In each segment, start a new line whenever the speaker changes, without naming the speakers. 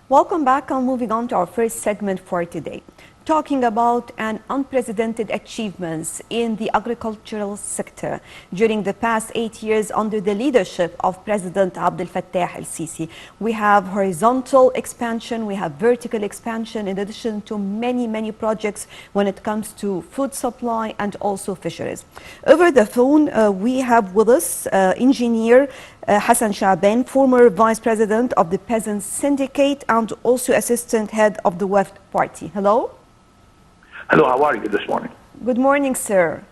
Welcome back. I'm moving on to our first segment for today, talking about an unprecedented achievements in the agricultural sector during the past 8 years under the leadership of President Abdel Fattah el-Sisi. We have horizontal expansion, we have vertical expansion, in addition to many projects when it comes to food supply and also fisheries. Over the phone, we have with us engineer Hassan Shaaban, former vice president of the Peasants Syndicate and also assistant head of the Weft Party. Hello.
Hello, how are you this morning?
Good morning, sir.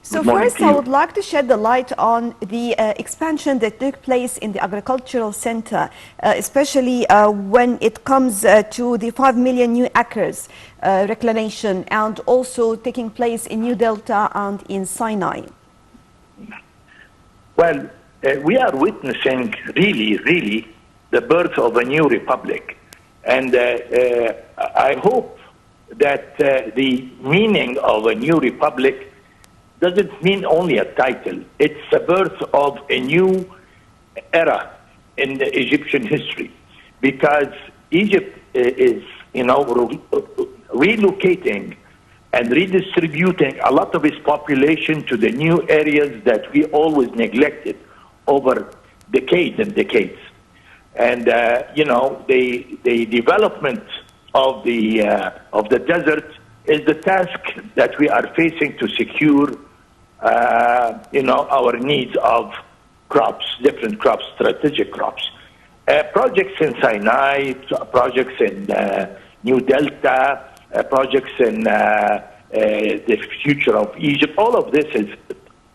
So
morning
first, I would like to shed the light on the expansion that took place in the agricultural center, especially when it comes to the 5 million new acres reclamation and also taking place in New Delta and in Sinai.
Well, we are witnessing really the birth of a new republic. And I hope that the meaning of a new republic doesn't mean only a title. It's the birth of a new era in the Egyptian history, because Egypt is, relocating and redistributing a lot of its population to the new areas that we always neglected over decades and decades. And the development of the desert is the task that we are facing to secure, our needs of crops, different crops, strategic crops. Projects in Sinai, projects in New Delta, projects in the future of Egypt. All of this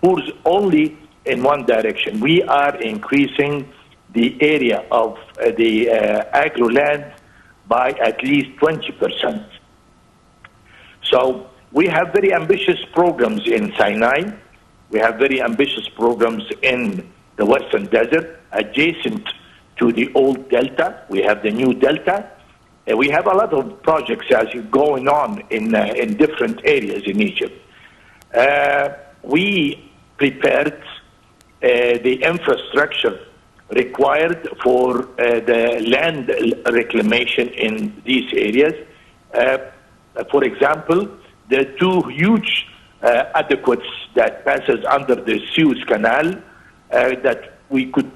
pours only in one direction. We are increasing the area of the agro land by at least 20%. So we have very ambitious programs in Sinai. We have very ambitious programs in the Western Desert, adjacent to the old Delta. We have the new Delta. We have a lot of projects going on in different areas in Egypt. We prepared the infrastructure required for the land reclamation in these areas. For example, the two huge aqueducts that passes under the Suez Canal that we could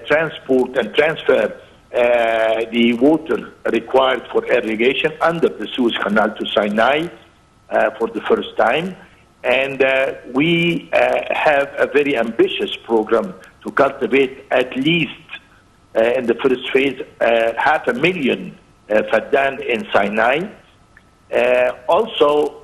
transport and transfer the water required for irrigation under the Suez Canal to Sinai for the first time. And we have a very ambitious program to cultivate at least in the first phase 500,000 faddan in Sinai. Also,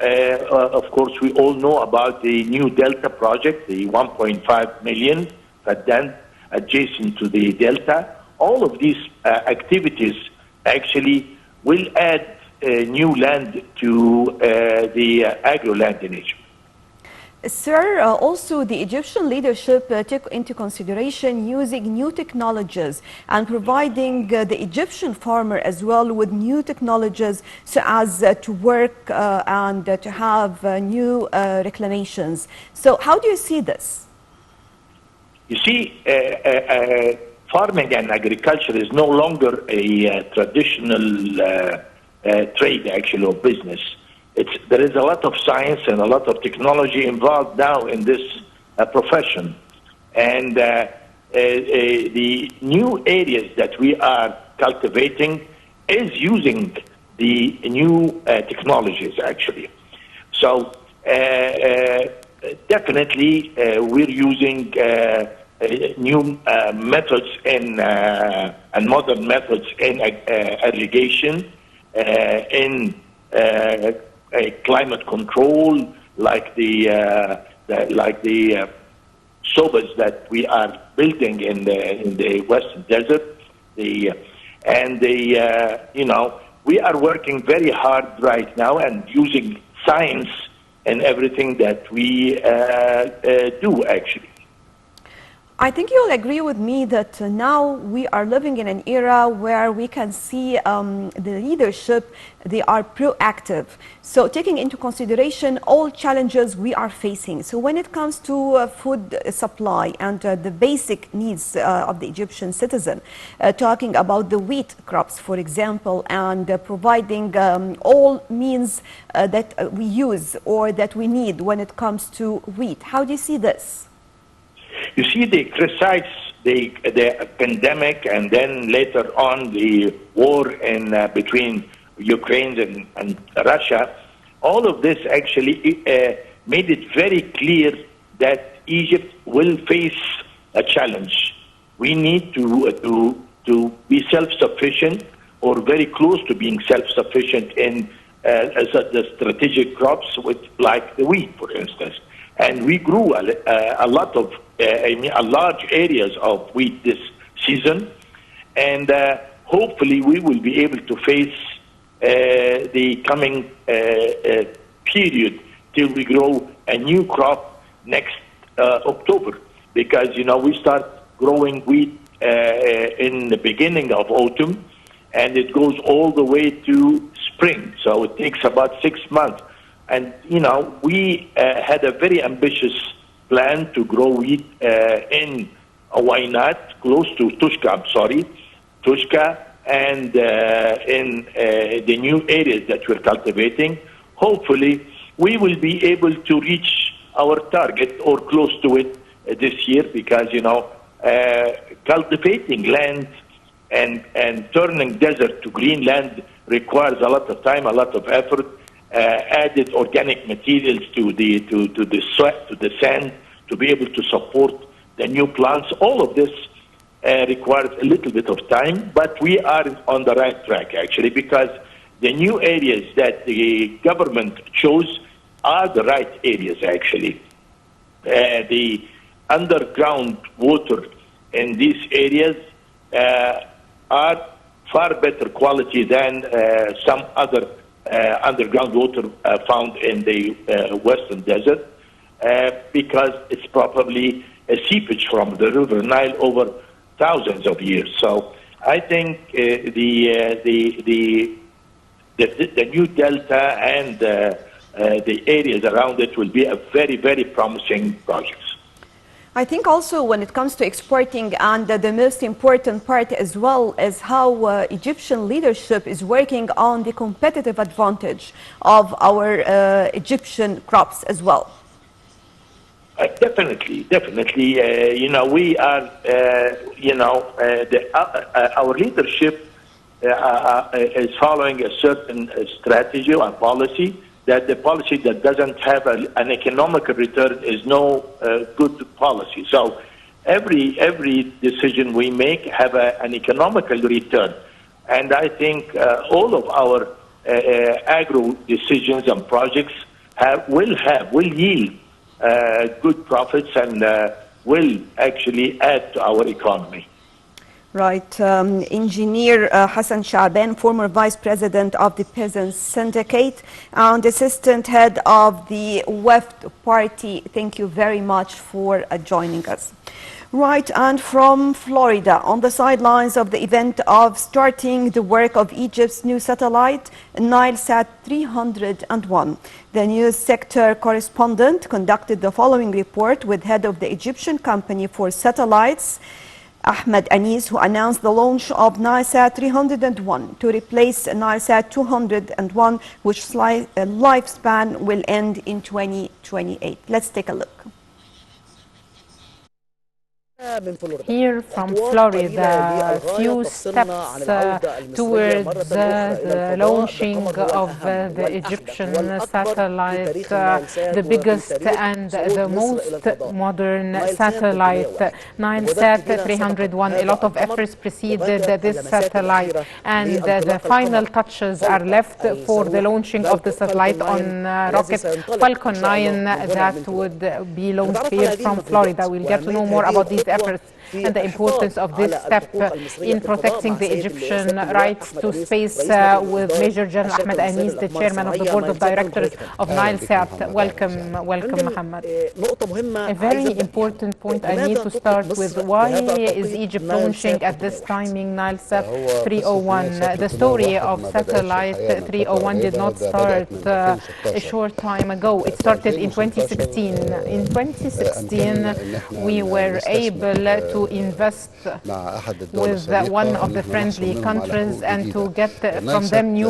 of course, we all know about the new Delta project, the 1.5 million faddan adjacent to the Delta. All of these activities actually will add new land to the agro land in Egypt.
Sir, also the Egyptian leadership took into consideration using new technologies and providing the Egyptian farmer as well with new technologies so as to work and to have new reclamations. So how do you see this?
You see, farming and agriculture is no longer a traditional trade, actually, or business. There is a lot of science and a lot of technology involved now in this profession. And the new areas that we are cultivating is using the new technologies, actually. So definitely we're using new methods and modern methods in irrigation, in climate control, like the sobas that we are building in the Western Desert. We are working very hard right now and using science in everything that we do, actually.
I think you'll agree with me that now we are living in an era where we can see the leadership, they are proactive. So taking into consideration all challenges we are facing. So when it comes to food supply and the basic needs of the Egyptian citizen, talking about the wheat crops, for example, and providing all means that we use or that we need when it comes to wheat. How do you see this?
You see, they criticize the pandemic and then later on the war in between Ukraine and Russia. All of this actually made it very clear that Egypt will face a challenge. We need to be self-sufficient or very close to being self-sufficient in the strategic crops, like the wheat, for instance. And we grew a lot of large areas of wheat this season, and hopefully we will be able to face the coming period till we grow a new crop next October, because we start growing wheat in the beginning of autumn, and it goes all the way to spring, so it takes about 6 months. And, we had a very ambitious plan to grow wheat in Wainat, close to Tushka, and in the new areas that we're cultivating. Hopefully, we will be able to reach our target or close to it this year, because, cultivating land and turning desert to green land requires a lot of time, a lot of effort. Added organic materials to the sand to be able to support the new plants. All of this requires a little bit of time, but we are on the right track actually, because the new areas that the government chose are the right areas actually. The underground water in these areas are far better quality than some other underground water found in the Western Desert, because it's probably a seepage from the River Nile over thousands of years. So I think the new delta and the areas around it will be a very, very promising project.
I think also when it comes to exporting, and the most important part as well is how Egyptian leadership is working on the competitive advantage of our Egyptian crops as well.
Definitely. We are, our leadership is following a certain strategy or policy. That the policy that doesn't have an economical return is no good policy. So every decision we make have an economical return. And I think all of our agro decisions and projects will yield good profits and will actually add to our economy.
Right. Engineer Hassan Shaaban, former Vice President of the Peasants Syndicate and Assistant Head of the WEFT Party. Thank you very much for joining us. Right, and from Florida, on the sidelines of the event of starting the work of Egypt's new satellite, Nilesat 301, the news sector correspondent conducted the following report with head of the Egyptian company for satellites, Ahmed Anis, who announced the launch of Nilesat 301 to replace Nilesat 201, which lifespan will end in 2028. Let's take a look.
Here from Florida, a few steps towards the launching of the Egyptian satellite, the biggest and the most modern satellite, Nilesat 301. A lot of efforts preceded this satellite, and the final touches are left for the launching of the satellite on rocket Falcon 9 that would be launched here from Florida. We'll get to know more about these efforts and the importance of this step in protecting the Egyptian rights to space with Major General Ahmed Anis, the chairman of the board of directors of Nilesat. Welcome, Mohammed. A very important point I need to start with: why is Egypt launching at this timing Nilesat 301? The story of satellite 301 did not start a short time ago. It started in 2016. In 2016, we were able to invest with one of the friendly countries and to get from them new